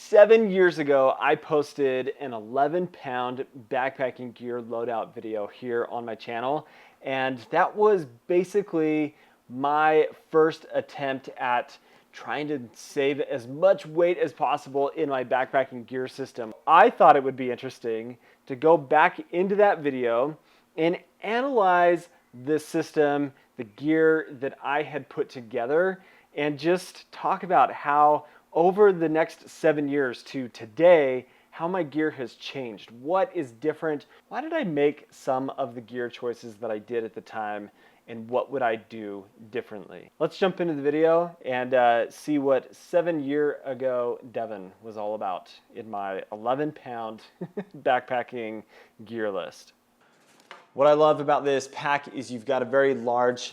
7 years ago, I posted an 11-pound backpacking gear loadout video here on my channel, and that was basically my first attempt at trying to save as much weight as possible in my backpacking gear system. I thought it would be interesting to go back into that video and analyze the system, the gear that I had put together, and just talk about how over the next 7 years to today, how my gear has changed. What is different? Why did I make some of the gear choices that I did at the time? And what would I do differently? Let's jump into the video and see what 7 years ago Devin was all about in my 11-pound backpacking gear list. What I love about this pack is you've got a very large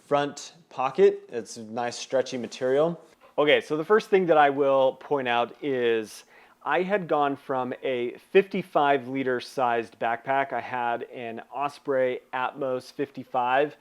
front pocket. It's a nice stretchy material. Okay, so the first thing that I will point out is I had gone from a 55-liter sized backpack. I had an Osprey Atmos 55,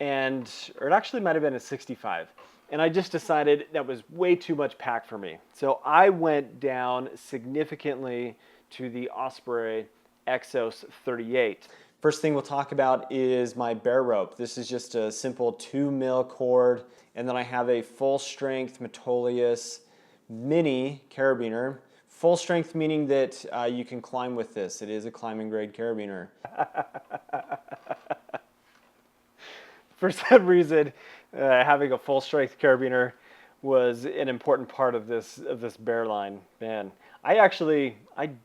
or it actually might have been a 65. And I just decided that was way too much pack for me. So I went down significantly to the Osprey Exos 38. First thing we'll talk about is my bear rope. This is just a simple 2mm cord, and then I have a full strength Metolius mini carabiner. Full strength meaning that you can climb with this. It is a climbing grade carabiner. For some reason, having a full strength carabiner was an important part of this bear line. Man, I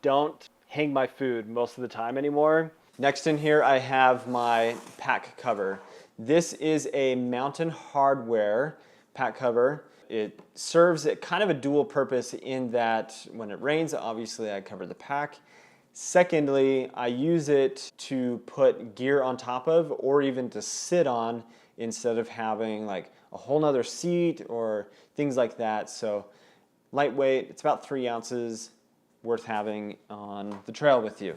don't hang my food most of the time anymore. Next in here, I have my pack cover. This is a Mountain Hardwear pack cover. It serves kind of a dual purpose in that when it rains, obviously I cover the pack. Secondly, I use it to put gear on top of or even to sit on instead of having like a whole nother seat or things like that. So lightweight, it's about 3 ounces, worth having on the trail with you.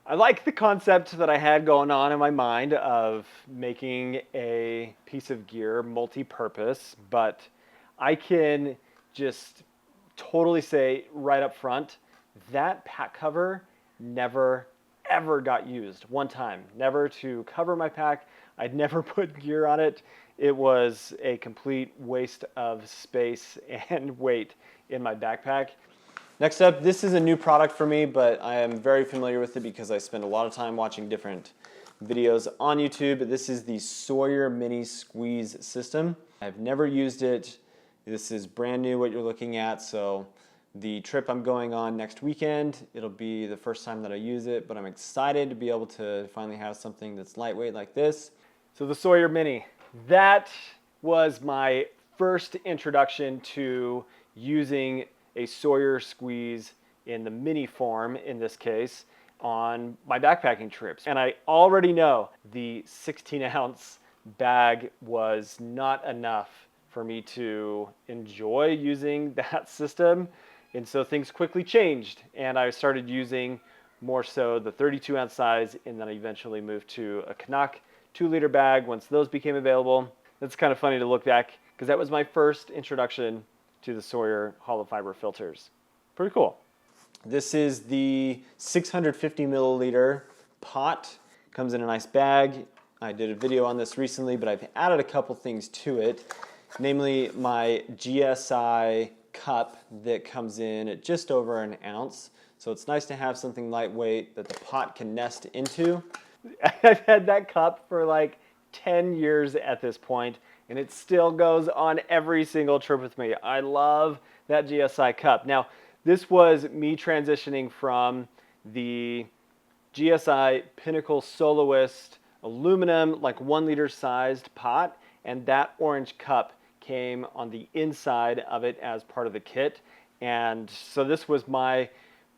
I like the concept that I had going on in my mind of making a piece of gear multi-purpose, but I can just totally say right up front, that pack cover never ever got used one time. Never to cover my pack. I'd never put gear on it. It was a complete waste of space and weight in my backpack. Next up, this is a new product for me, but I am very familiar with it because I spend a lot of time watching different videos on YouTube. This is the Sawyer Mini Squeeze System. I've never used it. This is brand new what you're looking at, so the trip I'm going on next weekend, it'll be the first time that I use it, but I'm excited to be able to finally have something that's lightweight like this. So the Sawyer Mini, that was my first introduction to using a Sawyer squeeze in the mini form, in this case, on my backpacking trips. And I already know the 16-ounce bag was not enough for me to enjoy using that system. And so things quickly changed, and I started using more so the 32-ounce size, and then I eventually moved to a Canuck 2-liter bag once those became available. That's kind of funny to look back, because that was my first introduction to the Sawyer hollow fiber filters. Pretty cool. This is the 650 milliliter pot. Comes in a nice bag. I did a video on this recently, but I've added a couple things to it, namely my GSI cup that comes in at just over an ounce. So it's nice to have something lightweight that the pot can nest into. I've had that cup for like 10 years at this point, and it still goes on every single trip with me. I love that GSI cup. Now, this was me transitioning from the GSI Pinnacle Soloist aluminum, like 1-liter sized pot, and that orange cup came on the inside of it as part of the kit. And so this was my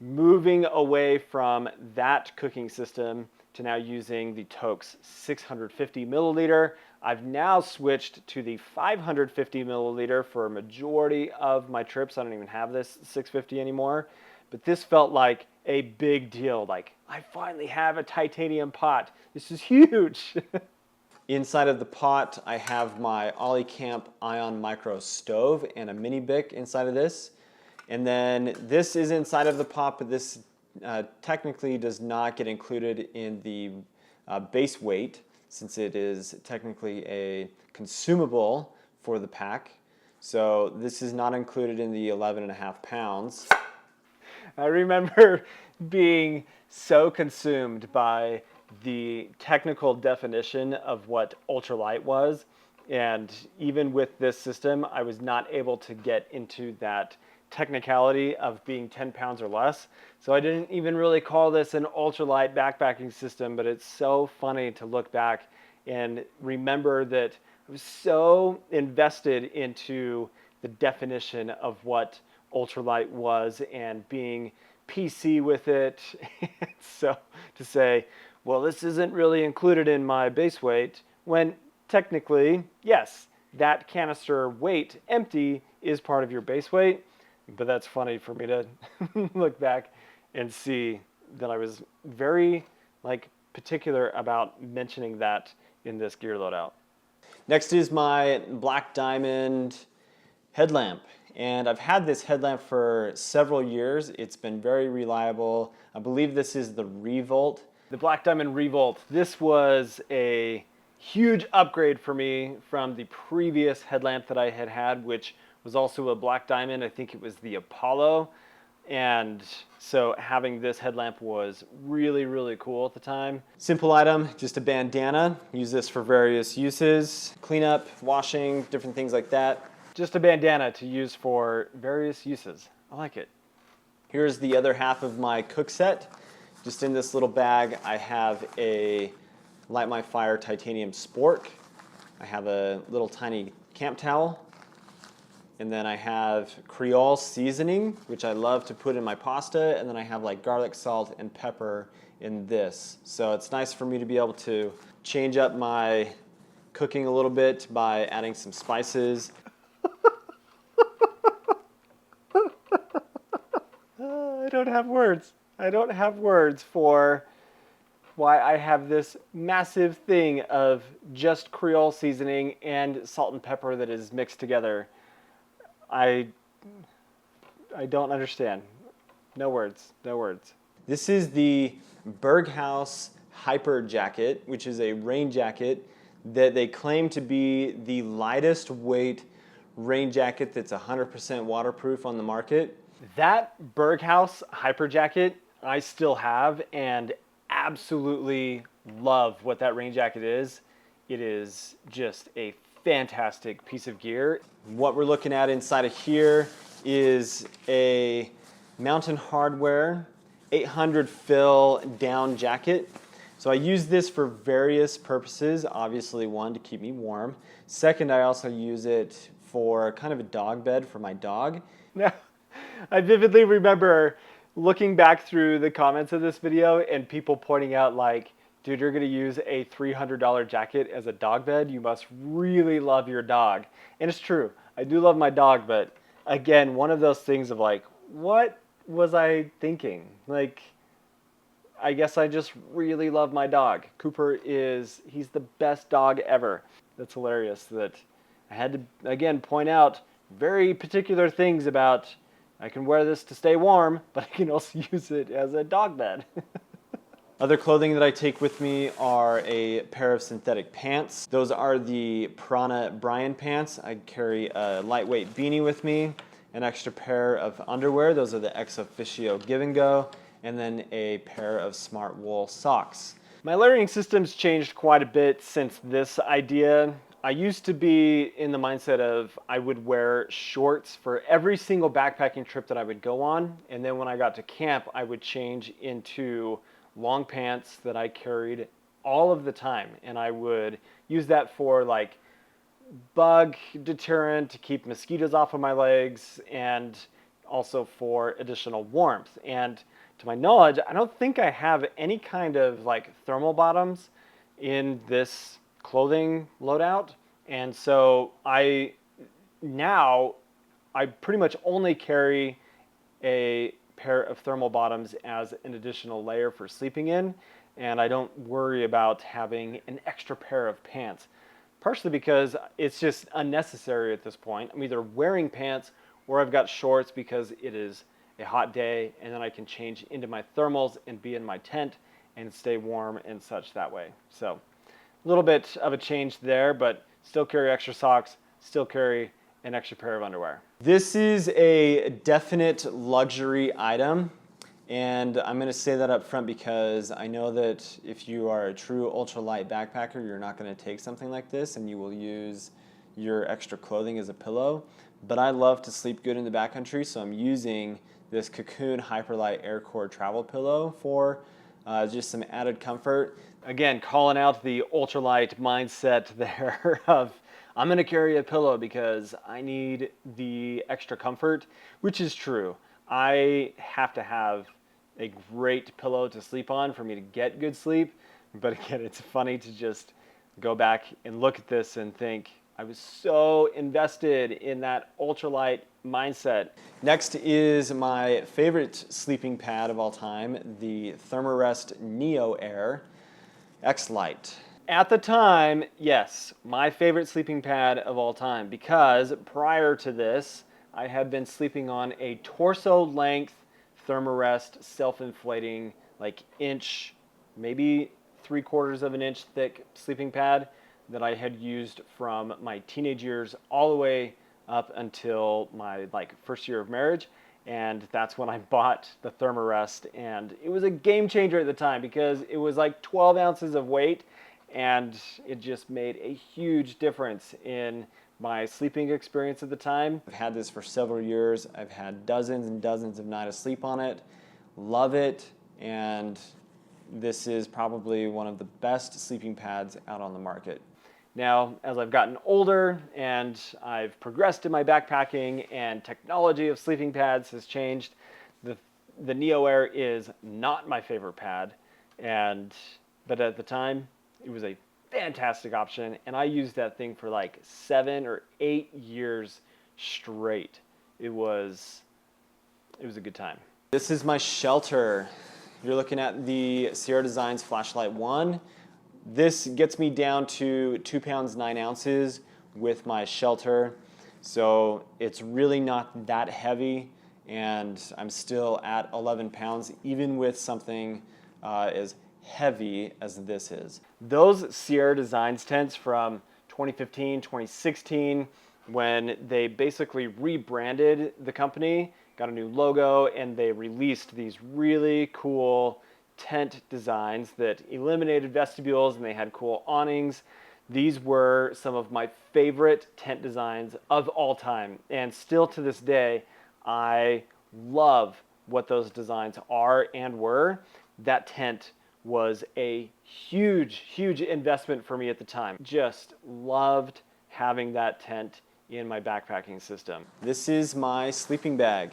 moving away from that cooking system to now using the Toke's 650 milliliter. I've now switched to the 550 milliliter for a majority of my trips. I don't even have this 650 anymore, but this felt like a big deal. Like, I finally have a titanium pot. This is huge. Inside of the pot, I have my Ollie Camp Ion Micro stove and a mini Bic inside of this. And then this is inside of the pop, but this technically does not get included in the base weight, since it is technically a consumable for the pack. So this is not included in the 11.5 pounds. I remember being so consumed by the technical definition of what ultralight was, and even with this system, I was not able to get into that technicality of being 10 pounds or less. So I didn't even really call this an ultralight backpacking system, but it's so funny to look back and remember that I was so invested into the definition of what ultralight was and being PC with it. So to say, well, this isn't really included in my base weight, when technically, yes, that canister weight empty is part of your base weight, but that's funny for me to look back and see that I was very particular about mentioning that in this gear loadout. Next is my Black Diamond headlamp. And I've had this headlamp for several years. It's been very reliable. I believe this is the Revolt. The Black Diamond Revolt. This was a huge upgrade for me from the previous headlamp that I had had, which was also a Black Diamond. I think it was the Apollo. And so having this headlamp was really, really cool at the time. Simple item, just a bandana. Use this for various uses. Cleanup, washing, different things like that. Just a bandana to use for various uses. I like it. Here's the other half of my cook set. Just in this little bag, I have a Light My Fire titanium spork. I have a little tiny camp towel. And then I have Creole seasoning, which I love to put in my pasta. And then I have garlic, salt, and pepper in this. So it's nice for me to be able to change up my cooking a little bit by adding some spices. I don't have words. I don't have words for why I have this massive thing of just Creole seasoning and salt and pepper that is mixed together. I don't understand. No words. No words. This is the Berghaus Hyper Jacket, which is a rain jacket that they claim to be the lightest weight rain jacket that's 100% waterproof on the market. That Berghaus Hyper Jacket I still have and absolutely love what that rain jacket is. It is just a fantastic piece of gear. What we're looking at inside of here is a Mountain Hardwear 800 fill down jacket. So I use this for various purposes. Obviously, one, to keep me warm. Second, I also use it for kind of a dog bed for my dog. Now, I vividly remember looking back through the comments of this video and people pointing out dude, you're gonna use a $300 jacket as a dog bed. You must really love your dog. And it's true, I do love my dog, but again, one of those things of what was I thinking? I guess I just really love my dog. Cooper he's the best dog ever. That's hilarious that I had to, again, point out very particular things about I can wear this to stay warm, but I can also use it as a dog bed. Other clothing that I take with me are a pair of synthetic pants. Those are the Prana Brian pants. I carry a lightweight beanie with me, an extra pair of underwear. Those are the Ex Officio Give and Go, and then a pair of smart wool socks. My layering system's changed quite a bit since this idea. I used to be in the mindset of I would wear shorts for every single backpacking trip that I would go on, and then when I got to camp, I would change into long pants that I carried all of the time, and I would use that for bug deterrent to keep mosquitoes off of my legs and also for additional warmth. And to my knowledge, I don't think I have any kind of thermal bottoms in this clothing loadout. And so I pretty much only carry a pair of thermal bottoms as an additional layer for sleeping in, and I don't worry about having an extra pair of pants, partially because it's just unnecessary at this point. I'm either wearing pants or I've got shorts because it is a hot day, and then I can change into my thermals and be in my tent and stay warm and such that way. So a little bit of a change there, but still carry extra socks, still carry an extra pair of underwear. This is a definite luxury item, and I'm going to say that up front because I know that if you are a true ultralight backpacker, you're not going to take something like this and you will use your extra clothing as a pillow. But I love to sleep good in the backcountry, so I'm using this Cocoon Hyperlight Air Core travel pillow for just some added comfort. Again, calling out the ultralight mindset there of I'm going to carry a pillow because I need the extra comfort, which is true. I have to have a great pillow to sleep on for me to get good sleep. But again, it's funny to just go back and look at this and think, I was so invested in that ultralight mindset. Next is my favorite sleeping pad of all time, the Thermarest Neo Air X-Lite. At the time, yes, my favorite sleeping pad of all time, because prior to this, I had been sleeping on a torso-length Thermarest self-inflating, like inch, maybe 3/4 of an inch thick sleeping pad that I had used from my teenage years all the way up until my first year of marriage. And that's when I bought the Thermarest, and it was a game changer at the time because it was like 12 ounces of weight, and it just made a huge difference in my sleeping experience at the time. I've had this for several years. I've had dozens and dozens of nights of sleep on it. Love it, and this is probably one of the best sleeping pads out on the market. Now, as I've gotten older and I've progressed in my backpacking and technology of sleeping pads has changed, the Neo Air is not my favorite pad, but at the time, it was a fantastic option, and I used that thing for like 7 or 8 years straight. It was a good time. This is my shelter. You're looking at the Sierra Designs Flashlight 1. This gets me down to 2 pounds 9 ounces with my shelter, so it's really not that heavy, and I'm still at 11 pounds even with something as heavy as this is. Those Sierra Designs tents from 2015, 2016, when they basically rebranded the company, got a new logo, and they released these really cool tent designs that eliminated vestibules, and they had cool awnings. These were some of my favorite tent designs of all time, and still to this day, I love what those designs are and were. That tent was a huge, huge investment for me at the time. Just loved having that tent in my backpacking system. This is my sleeping bag.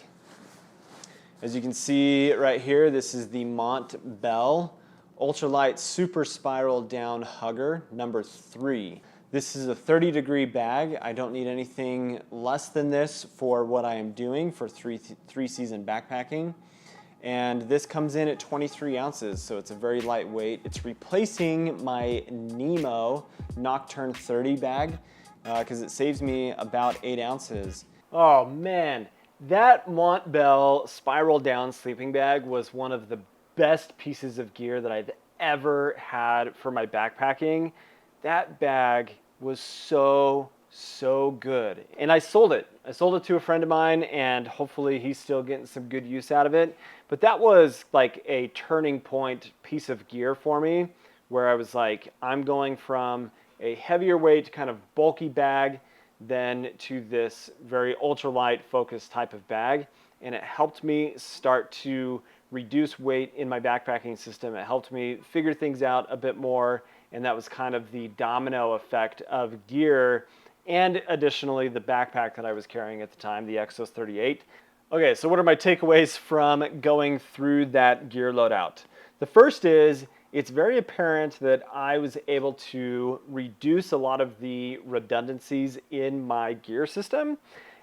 As you can see right here, this is the Mont Bell Ultralight Super Spiral Down Hugger number 3. This is a 30-degree bag. I don't need anything less than this for what I am doing for three-season backpacking. And this comes in at 23 ounces, so it's a very lightweight. It's replacing my Nemo Nocturne 30 bag because it saves me about 8 ounces. Oh man. That Mont Bell Spiral Down sleeping bag was one of the best pieces of gear that I've ever had for my backpacking. That bag was so good. And I sold it. I sold it to a friend of mine, and hopefully he's still getting some good use out of it. But that was like a turning point piece of gear for me, where I was like, I'm going from a heavier weight, kind of bulky bag then to this very ultralight focused type of bag, and it helped me start to reduce weight in my backpacking system. It helped me figure things out a bit more, and that was kind of the domino effect of gear, and additionally the backpack that I was carrying at the time, the Exos 38. Okay, so what are my takeaways from going through that gear loadout? The first is, it's very apparent that I was able to reduce a lot of the redundancies in my gear system,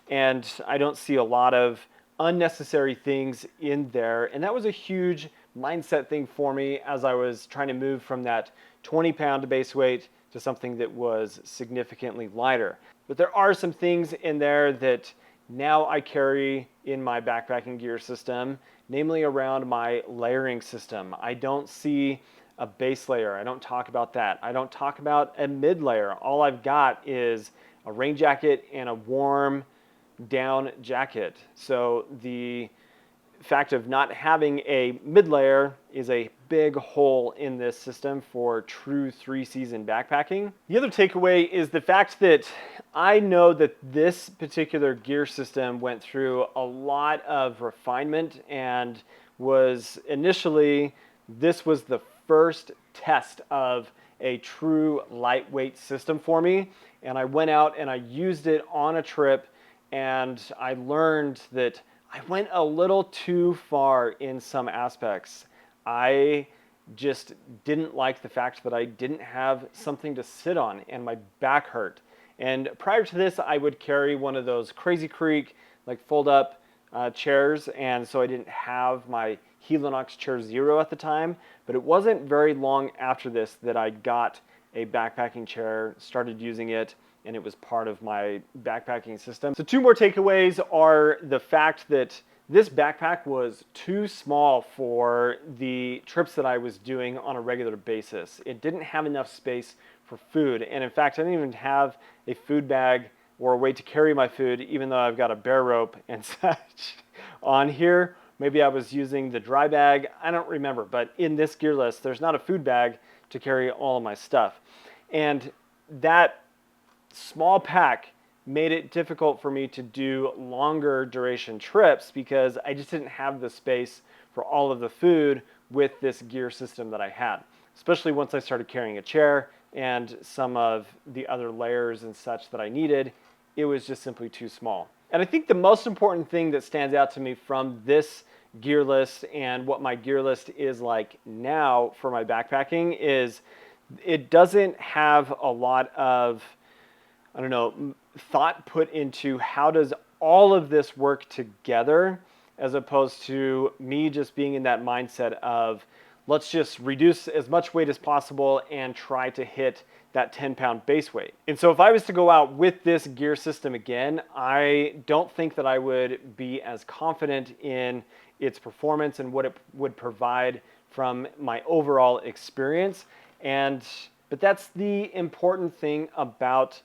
and I don't see a lot of unnecessary things in there. And that was a huge mindset thing for me as I was trying to move from that 20-pound base weight to something that was significantly lighter. But there are some things in there that now I carry in my backpacking gear system, namely around my layering system. I don't see a base layer. I don't talk about that. I don't talk about a mid layer. All I've got is a rain jacket and a warm down jacket. So the fact of not having a mid layer is a big hole in this system for true 3-season backpacking. The other takeaway is the fact that I know that this particular gear system went through a lot of refinement and was initially, this was the first test of a true lightweight system for me. And I went out and I used it on a trip, and I learned that I went a little too far in some aspects. I just didn't like the fact that I didn't have something to sit on and my back hurt. And prior to this, I would carry one of those Crazy Creek, like fold up chairs, and so I didn't have my Helinox Chair Zero at the time. But it wasn't very long after this that I got a backpacking chair, started using it, and it was part of my backpacking system. So 2 more takeaways are the fact that this backpack was too small for the trips that I was doing on a regular basis. It didn't have enough space for food, and in fact I didn't even have a food bag or a way to carry my food, even though I've got a bear rope and such on here. Maybe I was using the dry bag, I don't remember, but in this gear list there's not a food bag to carry all of my stuff. And that small pack made it difficult for me to do longer duration trips because I just didn't have the space for all of the food with this gear system that I had, especially once I started carrying a chair and some of the other layers and such that I needed. It was just simply too small. And I think the most important thing that stands out to me from this gear list and what my gear list is like now for my backpacking is it doesn't have a lot of, I don't know, thought put into how does all of this work together, as opposed to me just being in that mindset of let's just reduce as much weight as possible and try to hit that 10-pound base weight. And so if I was to go out with this gear system again, I don't think that I would be as confident in its performance and what it would provide from my overall experience. But that's the important thing about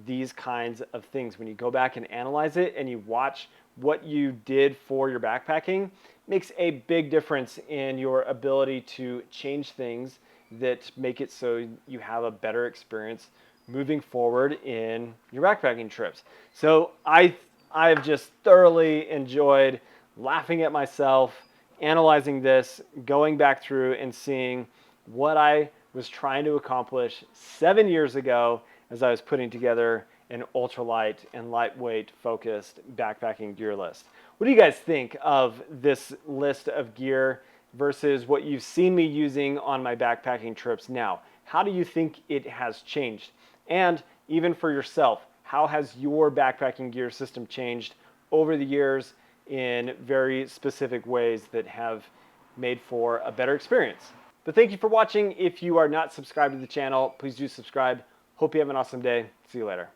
these kinds of things. When you go back and analyze it and you watch what you did for your backpacking, makes a big difference in your ability to change things that make it so you have a better experience moving forward in your backpacking trips. So I've just thoroughly enjoyed laughing at myself, analyzing this, going back through and seeing what I was trying to accomplish 7 years ago as I was putting together an ultralight and lightweight focused backpacking gear list. What do you guys think of this list of gear versus what you've seen me using on my backpacking trips now? How do you think it has changed? And even for yourself, how has your backpacking gear system changed over the years in very specific ways that have made for a better experience? But thank you for watching. If you are not subscribed to the channel, please do subscribe. Hope you have an awesome day. See you later.